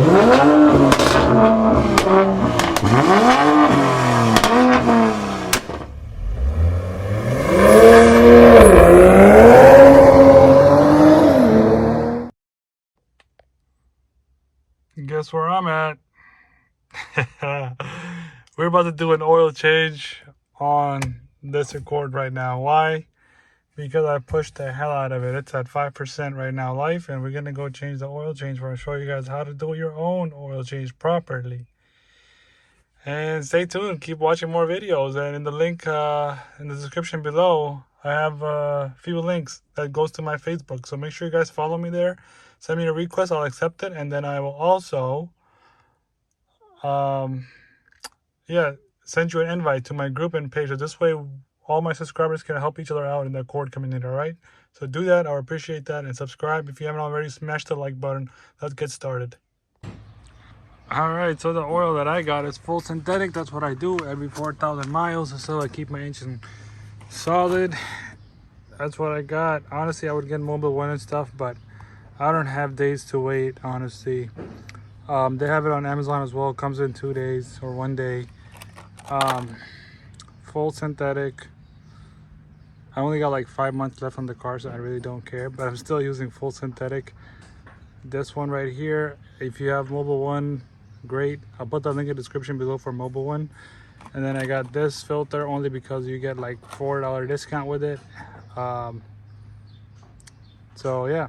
Guess where I'm at? We're about to do an oil change on this Accord right now. Why? Because I pushed the hell out of it. It's at 5% right now life, and we're gonna go change the oil change where I show you guys how to do your own oil change properly. And stay tuned, keep watching more videos, and in the link in the description below I have a few links that goes to my Facebook, so make sure you guys follow me there. Send me a request, I'll accept it, and then I will also send you an invite to my group and page. So this way all my subscribers can help each other out in the Accord community. All right, so do that, I would appreciate that, and subscribe if you haven't already. Smash the like button. Let's get started. All right, so the oil that I got is full synthetic. That's what I do every 4,000 miles, so I keep my engine solid. That's what I got. Honestly, I would get Mobil 1 and stuff, but I don't have days to wait, honestly. They have it on Amazon as well. It comes in 2 days or 1 day. Full synthetic. I only got like 5 months left on the car, so I really don't care, but I'm still using full synthetic. This one right here, if you have Mobil 1, great. I'll put the link in the description below for Mobil 1. And then I got this filter only because you get like $4 discount with it. So yeah,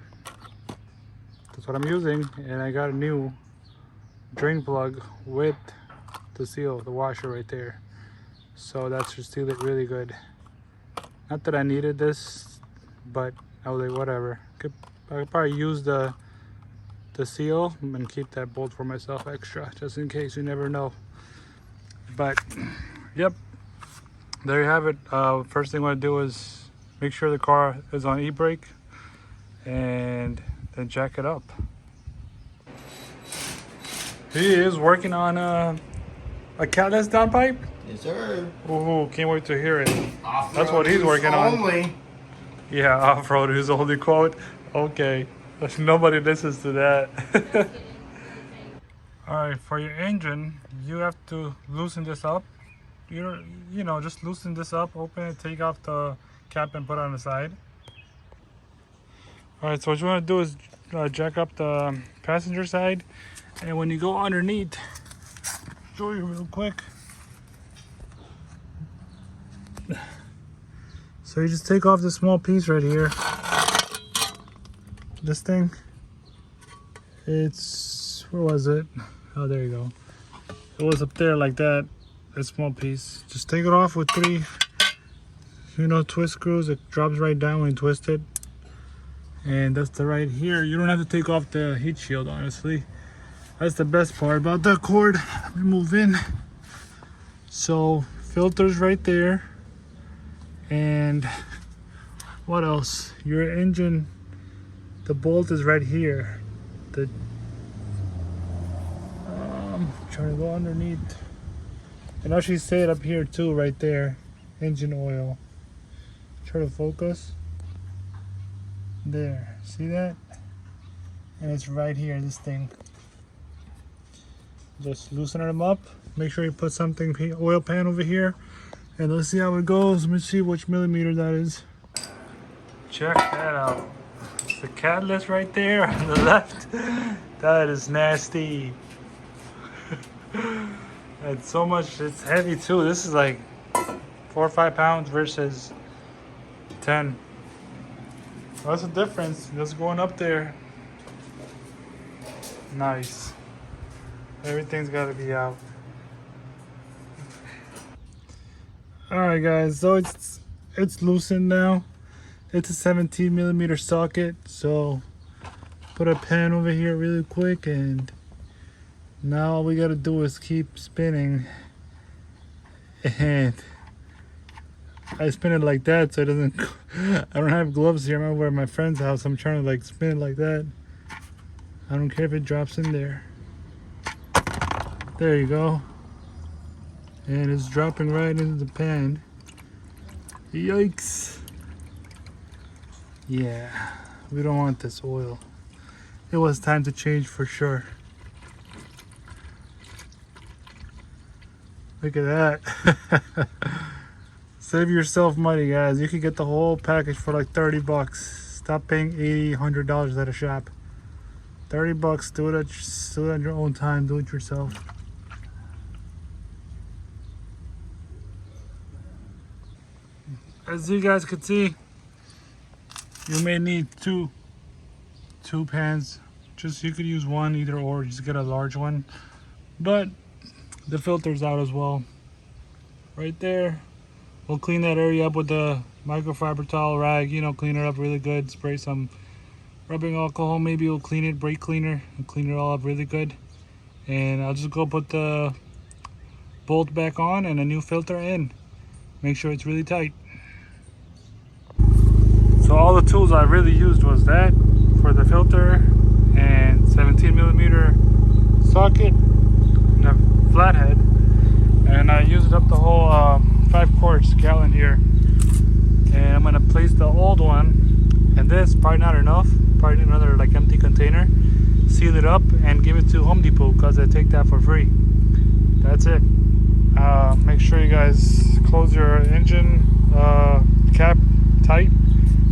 that's what I'm using. And I got a new drain plug with the seal, the washer right there, so that should seal it really good. Not that I needed this, but I was like, whatever. I could probably use the seal and keep that bolt for myself extra, just in case, you never know. But yep, there you have it. First thing I want to do is make sure the car is on e-brake and then jack it up. He is working on a catless downpipe. Yes, sir. Ooh, can't wait to hear it. Off-road That's what he's working only. on. Yeah, off-road is only quote. Okay, nobody listens to that. All right, for your engine, you have to loosen this up. You know, just loosen this up, open it, take off the cap and put it on the side. All right, so what you want to do is jack up the passenger side, and when you go underneath, show you real quick. So you just take off this small piece right here. This thing, it's, where was it? Oh, there you go. It was up there like that, a small piece. Just take it off with 3, twist screws. It drops right down when you twist it. And that's the right here. You don't have to take off the heat shield, honestly. That's the best part about the Accord. Let me move in. So, filters right there. And what else? Your engine, the bolt is right here. Trying to go underneath. And actually say it up here too, right there. Engine oil. Try to focus. There, see that? And it's right here, this thing. Just loosen them up. Make sure you put something, oil pan over here. And let's see how it goes. Let me see which millimeter that is. Check that out. It's the catalyst right there on the left. That is nasty. It's so much, it's heavy too. This is like 4 or 5 pounds versus 10. What's the difference? Just going up there. Nice. Everything's got to be out. Alright guys, so it's loosened now. It's a 17 millimeter socket, so put a pan over here really quick, and now all we gotta do is keep spinning. And I spin it like that so it doesn't, I don't have gloves here. I'm over at my friend's house. I'm trying to like spin it like that. I don't care if it drops in there. There you go. And it's dropping right into the pan. Yikes. Yeah, we don't want this oil. It was time to change for sure. Look at that. Save yourself money, guys. You can get the whole package for like 30 bucks. Stop paying $80, $100 at a shop. 30 bucks, do it on your own time, do it yourself. As you guys can see, you may need two pans. Just you could use one, either or, just get a large one. But the filter's out as well. Right there. We'll clean that area up with the microfiber towel rag, you know, clean it up really good. Spray some rubbing alcohol, maybe we'll clean it, brake cleaner, and clean it all up really good. And I'll just go put the bolt back on and a new filter in. Make sure it's really tight. So all the tools I really used was that for the filter and 17mm socket and a flathead. And I used up the whole 5-quart gallon here. And I'm gonna place the old one, and this probably not enough, probably need another like empty container, seal it up and give it to Home Depot because I take that for free. That's it. Make sure you guys close your engine cap tight,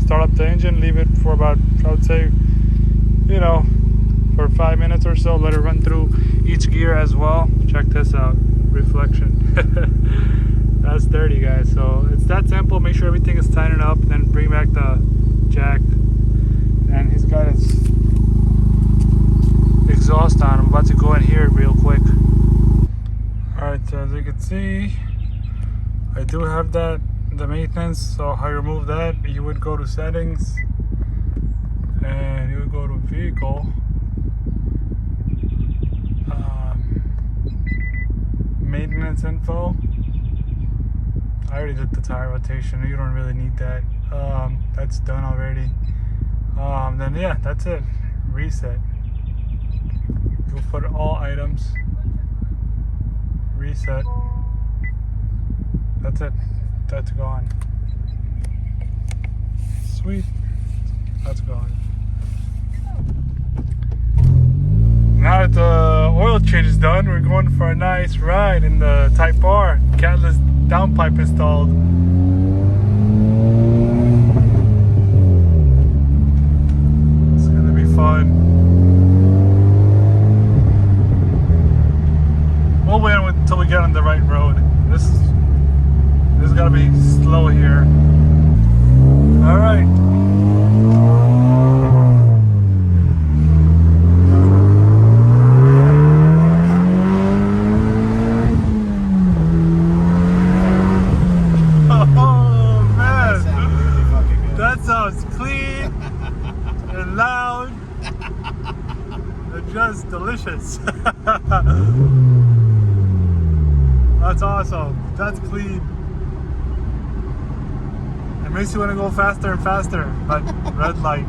start up the engine, leave it for about, I would say, you know, for 5 minutes or so, let it run through each gear as well. Check this out, reflection. That's dirty, guys. So it's that simple. Make sure everything is tightened up, then bring back the jack, and he's got his exhaust on. I'm about to go in here real quick. Alright, so as you can see, I do have the maintenance. So how you remove that, you would go to settings and you would go to vehicle, maintenance info. I already did the tire rotation. You don't really need that. That's done already. Then yeah, that's it. Reset. You'll put all items. Reset. That's it. That's gone. Sweet. That's gone. Now that the oil change is done, we're going for a nice ride in the Type R. Catalyst downpipe installed. It's gonna be fun. We'll wait until we get on the right road. This is gonna be slow here. All right. Just delicious. That's awesome. That's clean. It makes you want to go faster and faster, but red light.